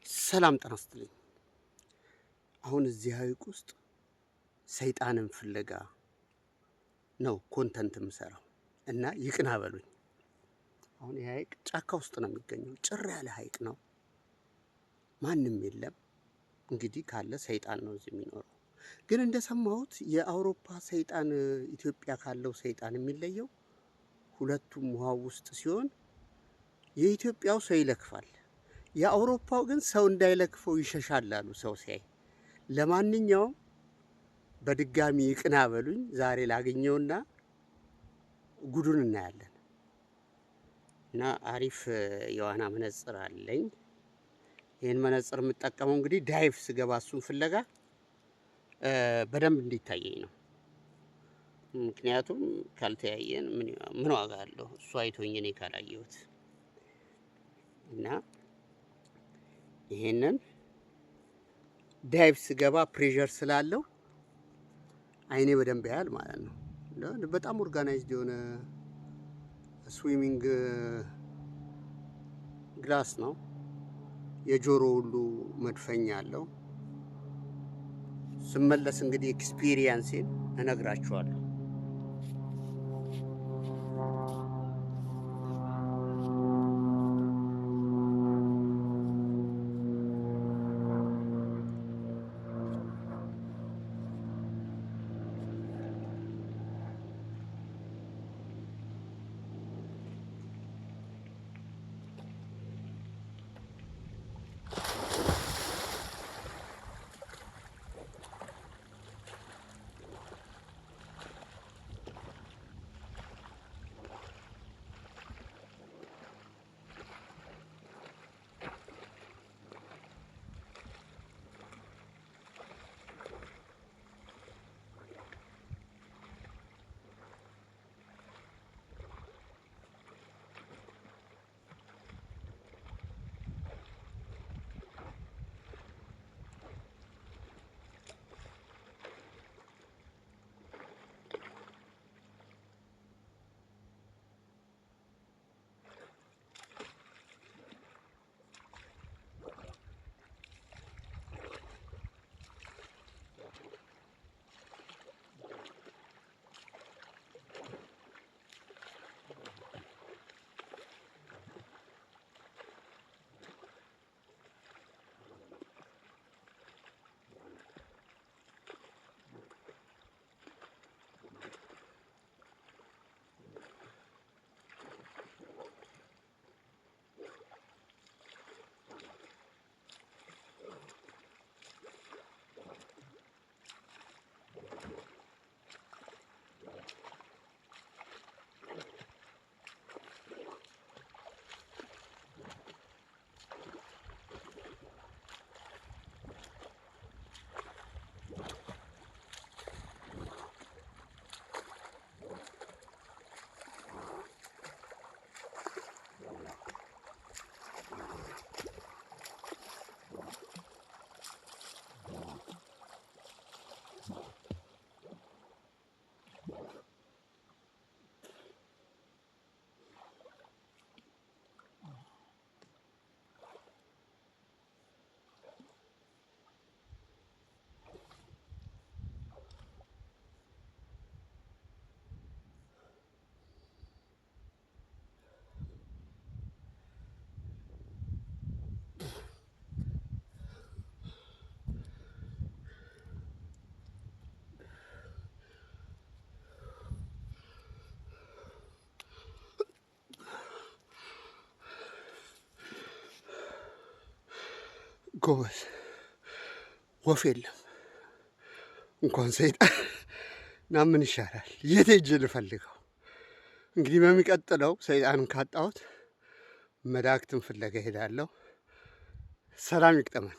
ሰላም ጤና ይስጥልኝ። አሁን እዚህ ሐይቅ ውስጥ ሰይጣንን ፍለጋ ነው ኮንተንት የምሰራው እና ይቅና በሉኝ። አሁን ይህ ሐይቅ ጫካ ውስጥ ነው የሚገኘው። ጭር ያለ ሐይቅ ነው። ማንም የለም። እንግዲህ ካለ ሰይጣን ነው እዚህ የሚኖረው። ግን እንደሰማሁት የአውሮፓ ሰይጣን ኢትዮጵያ ካለው ሰይጣን የሚለየው ሁለቱም ውሃው ውስጥ ሲሆን የኢትዮጵያው ሰው ይለክፋል፣ የአውሮፓው ግን ሰው እንዳይለክፈው ይሸሻል አሉ ሰው ሲያይ። ለማንኛውም በድጋሚ ይቅና በሉኝ። ዛሬ ላገኘውና ጉዱን እናያለን። እና አሪፍ የዋና መነጽር አለኝ። ይህን መነጽር የምጠቀመው እንግዲህ ዳይቭ ስገባ እሱን ፍለጋ በደንብ እንዲታየኝ ነው። ምክንያቱም ካልተያየን ምን ዋጋ አለው? እሱ አይቶኝ እኔ ካላየሁት እና ይሄንን ዳይቭ ስገባ ፕሬሸር ስላለው አይኔ በደንብ ያያል ማለት ነው። በጣም ኦርጋናይዝድ የሆነ ስዊሚንግ ግላስ ነው። የጆሮ ሁሉ መድፈኛ አለው። ስመለስ እንግዲህ ኤክስፒሪየንሴን እነግራችኋለሁ። ጎበዝ ወፍ የለም እንኳን ሰይጣን እና ምን ይሻላል? የት ሄጄ ልፈልገው? እንግዲህ በሚቀጥለው ሰይጣንን ካጣሁት መላእክትን ፍለጋ ሄዳለሁ። ሰላም ይቅጠመን።